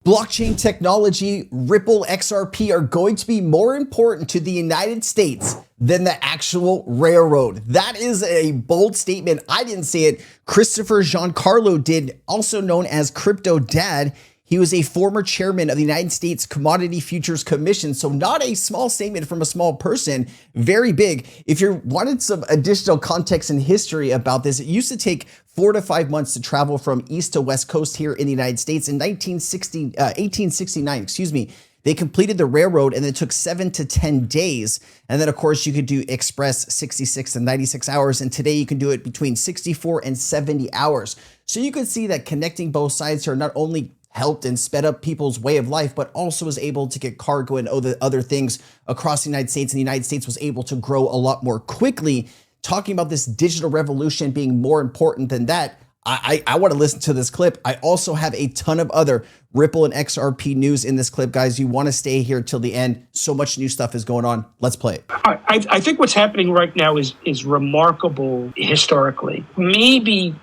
Blockchain technology, Ripple XRP are going to be more important to the United States than the actual railroad. That is a bold statement. I didn't say it. Christopher Giancarlo did, also known as Crypto Dad. He was a former chairman of the United States Commodity Futures Commission. So not a small statement from a small person, very big. If you wanted some additional context and history about this, it used to take 4 to 5 months to travel from east to west coast here in the United States. In 1869, they completed the railroad and it took 7 to 10 days. And then of course you could do express 66 to 96 hours. And today you can do it between 64 and 70 hours. So you can see that connecting both sides here not only helped and sped up people's way of life, but also was able to get cargo and other things across the United States. And the United States was able to grow a lot more quickly. Talking about this digital revolution being more important than that, I want to listen to this clip. I also have a ton of other Ripple and XRP news in this clip, guys. You want to stay here till the end. So much new stuff is going on. Let's play it. I think what's happening right now is remarkable historically. Maybe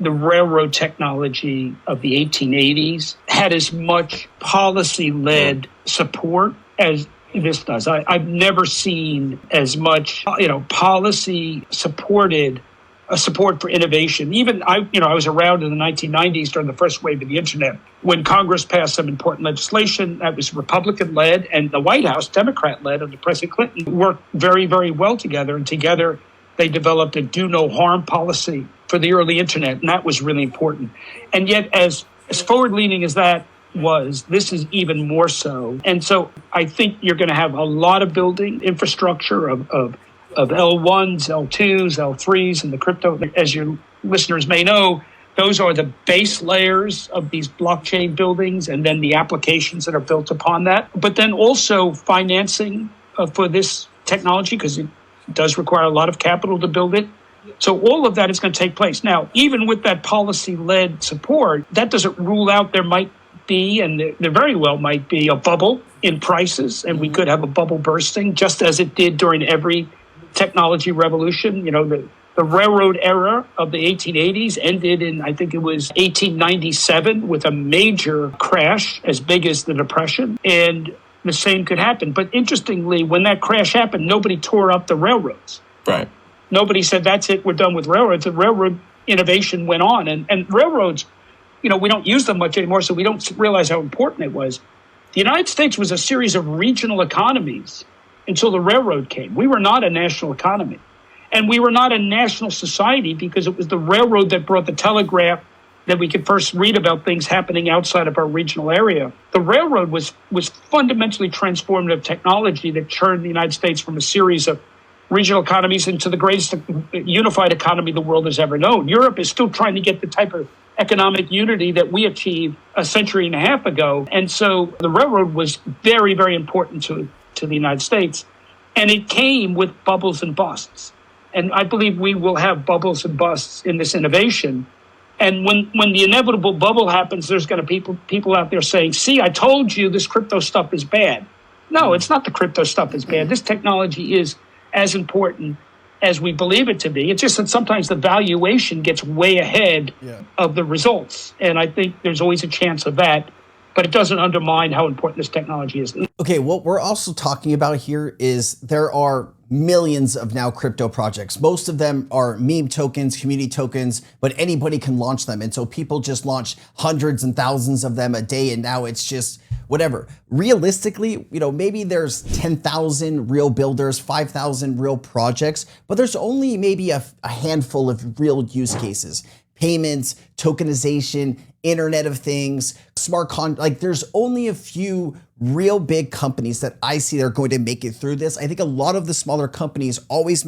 the railroad technology of the 1880s had as much policy-led support as this does. I've never seen as much, policy supported support for innovation. Even I was around in the 1990s during the first wave of the internet when Congress passed some important legislation that was Republican-led, and the White House, Democrat-led under President Clinton, worked very, very well together. And together they developed a do no harm policy for the early internet, and that was really important. And yet, as forward-leaning as that was, this is even more so. And so I think you're going to have a lot of building infrastructure of L1s, L2s, L3s, and the crypto. As your listeners may know, those are the base layers of these blockchain buildings and then the applications that are built upon that. But then also financing for this technology, because it does require a lot of capital to build it. So all of that is going to take place. Now, even with that policy-led support, that doesn't rule out there might be, and there very well might be, a bubble in prices, and we could have a bubble bursting, just as it did during every technology revolution. The railroad era of the 1880s ended in, I think it was 1897, with a major crash as big as the Depression, and the same could happen. But interestingly, when that crash happened, nobody tore up the railroads. Right. Nobody said, that's it, we're done with railroads. The railroad innovation went on. And railroads, we don't use them much anymore, so we don't realize how important it was. The United States was a series of regional economies until the railroad came. We were not a national economy. And we were not a national society because it was the railroad that brought the telegraph, that we could first read about things happening outside of our regional area. The railroad was fundamentally transformative technology that turned the United States from a series of regional economies into the greatest unified economy the world has ever known. Europe is still trying to get the type of economic unity that we achieved a century and a half ago. And so the railroad was very, very important to the United States. And it came with bubbles and busts. And I believe we will have bubbles and busts in this innovation. And when the inevitable bubble happens, there's going to be people out there saying, see, I told you this crypto stuff is bad. No, it's not the crypto stuff is bad. This technology is as important as we believe it to be. It's just that sometimes the valuation gets way ahead of the results. And I think there's always a chance of that, but it doesn't undermine how important this technology is. Okay, what we're also talking about here is there are millions of now crypto projects. Most of them are meme tokens, community tokens, but anybody can launch them. And so people just launch hundreds and thousands of them a day. And now it's just whatever. Realistically, maybe there's 10,000 real builders, 5,000 real projects, but there's only maybe a handful of real use cases. Payments, tokenization, Internet of Things, there's only a few real big companies that I see that are going to make it through this. I think a lot of the smaller companies always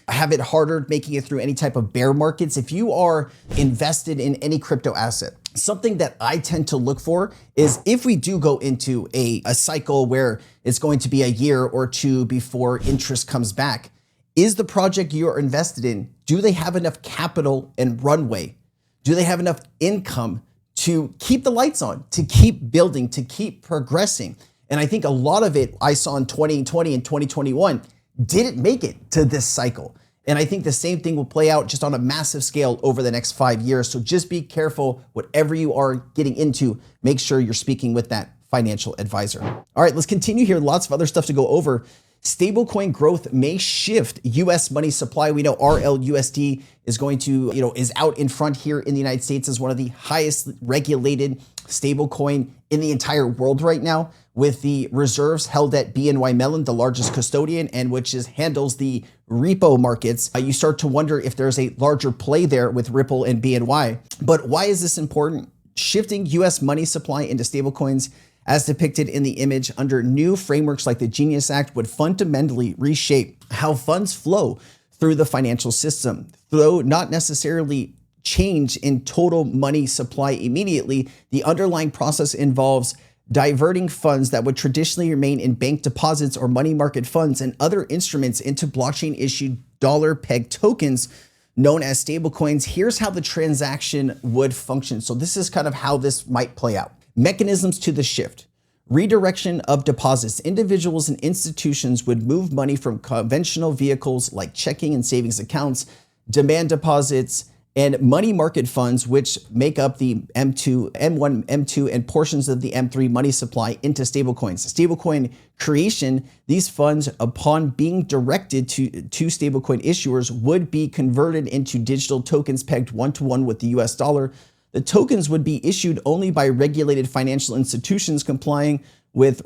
have it harder making it through any type of bear markets. If you are invested in any crypto asset, something that I tend to look for is if we do go into a cycle where it's going to be a year or two before interest comes back, is the project you're invested in, do they have enough capital and runway? Do they have enough income to keep the lights on, to keep building, to keep progressing? And I think a lot of it I saw in 2020 and 2021 didn't make it to this cycle. And I think the same thing will play out just on a massive scale over the next 5 years. So just be careful, whatever you are getting into, make sure you're speaking with that financial advisor. All right, let's continue here. Lots of other stuff to go over. Stablecoin growth may shift US money supply. We know RLUSD is going to, is out in front here in the United States as one of the highest regulated stablecoin in the entire world right now, with the reserves held at BNY Mellon, the largest custodian, and which handles the repo markets. You start to wonder if there's a larger play there with Ripple and BNY. But why is this important? Shifting US money supply into stablecoins, as depicted in the image under new frameworks like the Genius Act, would fundamentally reshape how funds flow through the financial system. Though not necessarily change in total money supply immediately, the underlying process involves diverting funds that would traditionally remain in bank deposits or money market funds and other instruments into blockchain-issued dollar-pegged tokens known as stablecoins. Here's how the transaction would function. So this is kind of how this might play out. Mechanisms to the shift. Redirection of deposits. Individuals and institutions would move money from conventional vehicles like checking and savings accounts, demand deposits, and money market funds, which make up the M2, M1, M2, and portions of the M3 money supply, into stablecoins. Stablecoin creation, these funds, upon being directed to stablecoin issuers, would be converted into digital tokens pegged one-to-one with the US dollar. The tokens would be issued only by regulated financial institutions complying with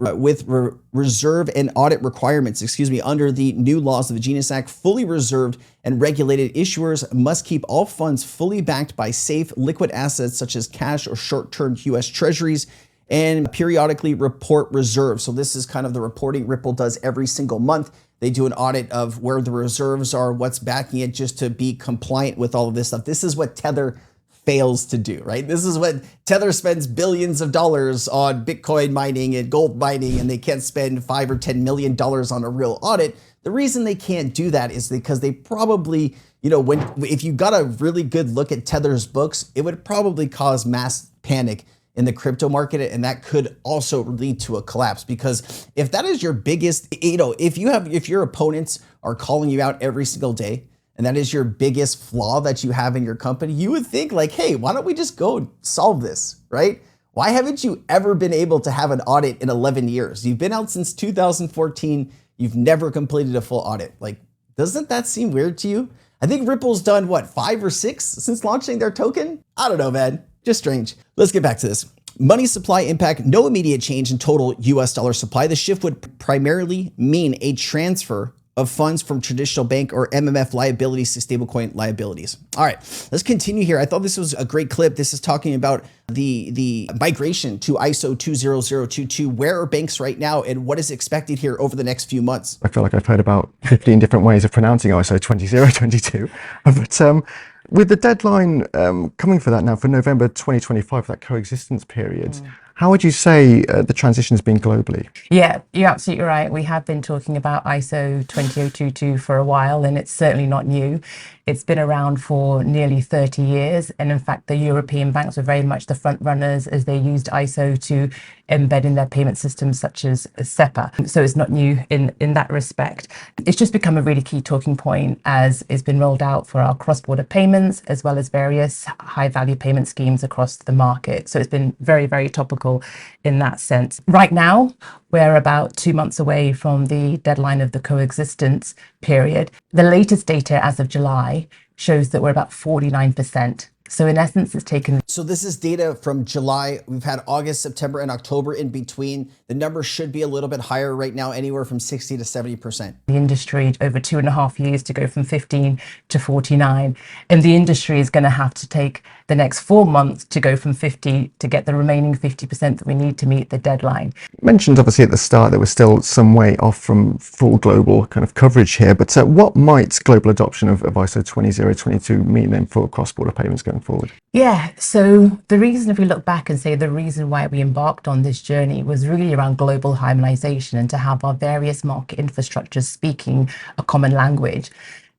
reserve and audit requirements, under the new laws of the Genius Act. Fully reserved and regulated issuers must keep all funds fully backed by safe, liquid assets such as cash or short-term US treasuries, and periodically report reserves. So this is kind of the reporting Ripple does every single month. They do an audit of where the reserves are, what's backing it, just to be compliant with all of this stuff. This is what Tether fails to do, right? This is what Tether spends billions of dollars on Bitcoin mining and gold mining, and they can't spend $5 or $10 million on a real audit. The reason they can't do that is because they probably, if you got a really good look at Tether's books, it would probably cause mass panic in the crypto market, and that could also lead to a collapse. Because if that is your biggest, if your opponents are calling you out every single day, and that is your biggest flaw that you have in your company, you would think like, hey, why don't we just go solve this, right? Why haven't you ever been able to have an audit in 11 years? You've been out since 2014. You've never completed a full audit. Like, doesn't that seem weird to you? I think Ripple's done, 5 or 6 since launching their token? I don't know, man. Just strange. Let's get back to this. Money supply impact, no immediate change in total US dollar supply. The shift would primarily mean a transfer of funds from traditional bank or MMF liabilities to stablecoin liabilities. All right, let's continue here. I thought this was a great clip. This is talking about the migration to ISO 20022. Where are banks right now, and what is expected here over the next few months? I feel like I've heard about 15 different ways of pronouncing ISO 20022. But with the deadline coming for that now for November 2025, that coexistence period, how would you say the transition has been globally? Yeah, you're absolutely right. We have been talking about ISO 20022 for a while, and it's certainly not new. It's been around for nearly 30 years. And in fact, the European banks were very much the front runners as they used ISO to embed in their payment systems such as SEPA. So it's not new in that respect. It's just become a really key talking point as it's been rolled out for our cross-border payments, as well as various high-value payment schemes across the market. So it's been very, very topical in that sense. Right now, we're about 2 months away from the deadline of the coexistence period. The latest data as of July shows that we're about 49%. So in essence, it's taken. So this is data from July. We've had August, September, and October in between. The number should be a little bit higher right now, anywhere from 60 to 70%. The industry over 2.5 years to go from 15 to 49. And the industry is going to have to take the next 4 months to go from 50 to get the remaining 50% that we need to meet the deadline. You mentioned obviously at the start that we're still some way off from full global kind of coverage here, but what might global adoption of ISO 20022 mean then for cross-border payments going forward? Yeah, so the reason, if we look back and say the reason why we embarked on this journey was really around global harmonization and to have our various market infrastructures speaking a common language.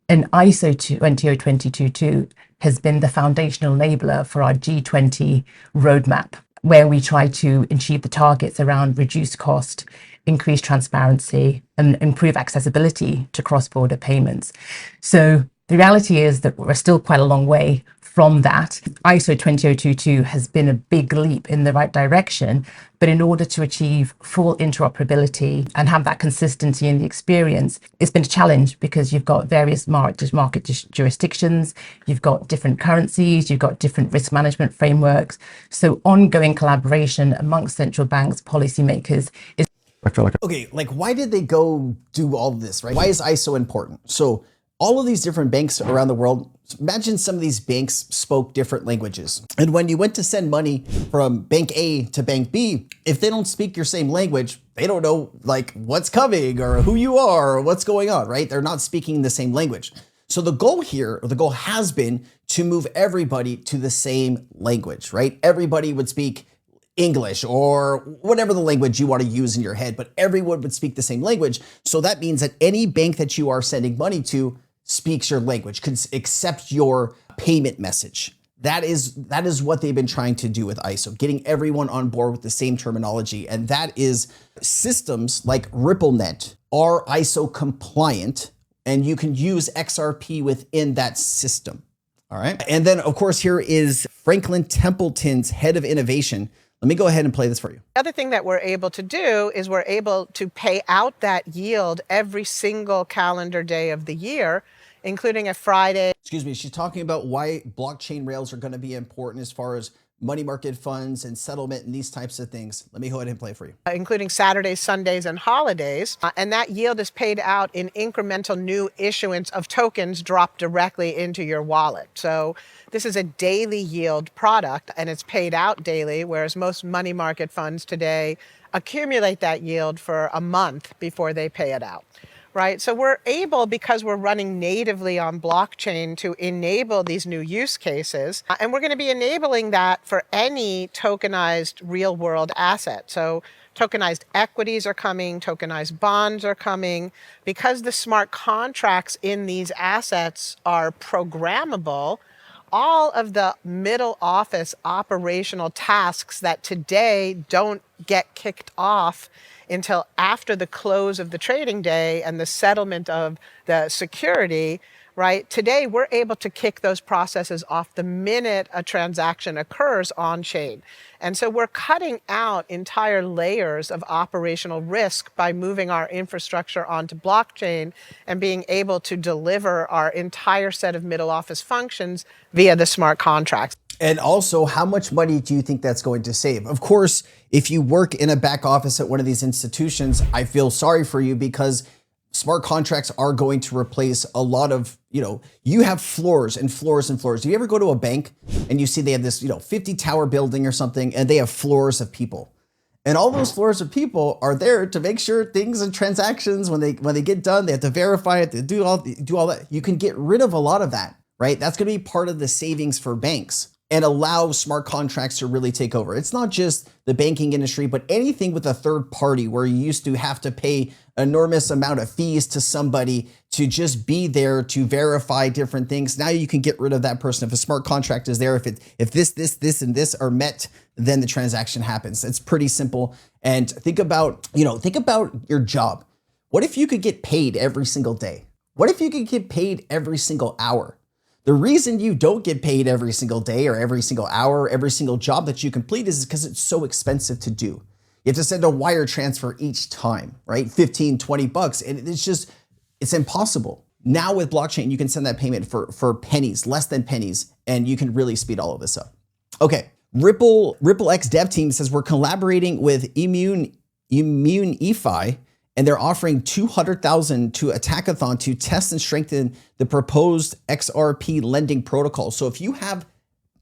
And ISO 20022 has been the foundational enabler for our G20 roadmap, where we try to achieve the targets around reduced cost, increase transparency, and improve accessibility to cross-border payments. So The reality is that we're still quite a long way from that. ISO 20022 has been a big leap in the right direction, but in order to achieve full interoperability and have that consistency in the experience, it's been a challenge because you've got various market jurisdictions, you've got different currencies, you've got different risk management frameworks. So ongoing collaboration amongst central banks, policymakers is I feel like Okay, like why did they go do all this, right? Why is ISO important? So all of these different banks around the world, imagine some of these banks spoke different languages. And when you went to send money from bank A to bank B, if they don't speak your same language, they don't know like what's coming or who you are or what's going on, right? They're not speaking the same language. So the goal here, or the goal has been to move everybody to the same language, right? Everybody would speak English or whatever the language you want to use in your head, but everyone would speak the same language. So that means that any bank that you are sending money to speaks your language, can accept your payment message. That is what they've been trying to do with ISO, getting everyone on board with the same terminology. And that is systems like RippleNet are ISO compliant, and you can use XRP within that system. All right. And then of course, here is Franklin Templeton's head of innovation. Let me go ahead and play this for you. The other thing that we're able to do is we're able to pay out that yield every single calendar day of the year, including a Friday. Excuse me, she's talking about why blockchain rails are going to be important as far as money market funds and settlement and these types of things. Let me go ahead and play for you. Including Saturdays, Sundays, and holidays. And that yield is paid out in incremental new issuance of tokens dropped directly into your wallet. So this is a daily yield product, and it's paid out daily, whereas most money market funds today accumulate that yield for a month before they pay it out. Right? So we're able, because we're running natively on blockchain, to enable these new use cases. And we're going to be enabling that for any tokenized real world asset. So tokenized equities are coming, tokenized bonds are coming. Because the smart contracts in these assets are programmable, all of the middle office operational tasks that today don't get kicked off until after the close of the trading day and the settlement of the security, right? Today, we're able to kick those processes off the minute a transaction occurs on chain. And so we're cutting out entire layers of operational risk by moving our infrastructure onto blockchain and being able to deliver our entire set of middle office functions via the smart contracts. And also, how much money do you think that's going to save? Of course, if you work in a back office at one of these institutions, I feel sorry for you because smart contracts are going to replace a lot of, you have floors and floors and floors. Do you ever go to a bank and you see they have this, 50 tower building or something, and they have floors of people? And all those floors of people are there to make sure things and transactions, when they get done, they have to verify it, they do all that. You can get rid of a lot of that, right? That's going to be part of the savings for banks and allow smart contracts to really take over. It's not just the banking industry, but anything with a third party where you used to have to pay enormous amount of fees to somebody to just be there to verify different things. Now you can get rid of that person. If a smart contract is there, if this, and this are met, then the transaction happens. It's pretty simple. And think about your job. What if you could get paid every single day? What if you could get paid every single hour? The reason you don't get paid every single day or every single hour, every single job that you complete is because it's so expensive to do. You have to send a wire transfer each time, right? 15, 20 bucks. And it's impossible. Now with blockchain, you can send that payment for pennies, less than pennies, and you can really speed all of this up. Okay, RippleX dev team says we're collaborating with Immune EFI, and they're offering $200,000 to Attackathon to test and strengthen the proposed XRP lending protocol. So if you have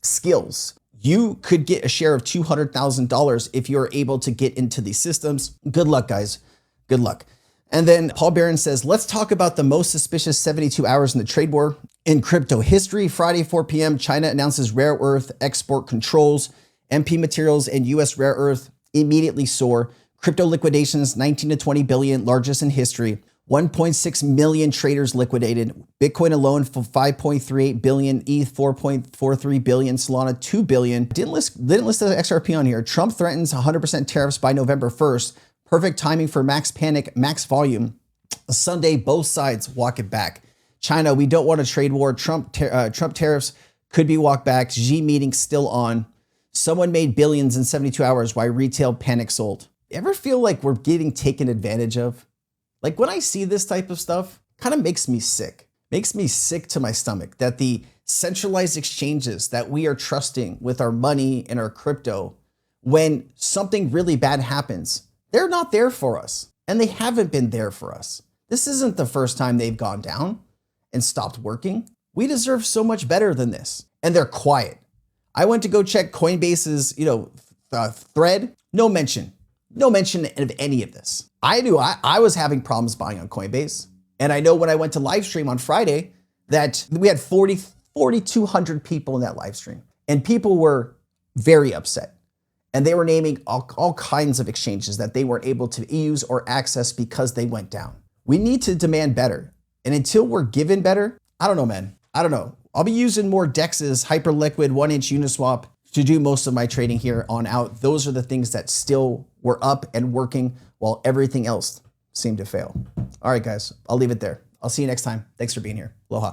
skills, you could get a share of $200,000 if you're able to get into these systems. Good luck, guys. Good luck. And then Paul Barron says, let's talk about the most suspicious 72 hours in the trade war in crypto history. Friday, 4 p.m., China announces rare earth export controls. MP materials and US rare earth immediately soar. Crypto liquidations, 19 to 20 billion, largest in history. 1.6 million traders liquidated. Bitcoin alone for 5.38 billion, ETH 4.43 billion, Solana 2 billion. Didn't list the XRP on here. Trump threatens 100% tariffs by November 1st. Perfect timing for max panic, max volume. Sunday, both sides walk it back. China, we don't want a trade war. Trump tariffs could be walked back. Xi meeting still on. Someone made billions in 72 hours while retail panic sold. Ever feel like we're getting taken advantage of? Like when I see this type of stuff, kind of makes me sick. Makes me sick to my stomach that the centralized exchanges that we are trusting with our money and our crypto, when something really bad happens, they're not there for us. And they haven't been there for us. This isn't the first time they've gone down and stopped working. We deserve so much better than this. And they're quiet. I went to go check Coinbase's, thread. No mention of any of this. I was having problems buying on Coinbase. And I know when I went to live stream on Friday that we had 4,200 people in that live stream. And people were very upset. And they were naming all kinds of exchanges that they weren't able to use or access because they went down. We need to demand better. And until we're given better, I don't know, man. I don't know. I'll be using more DEXs, Hyperliquid, 1-inch Uniswap to do most of my trading here on out. Those are the things that still were up and working while everything else seemed to fail. All right, guys, I'll leave it there. I'll see you next time. Thanks for being here. Aloha.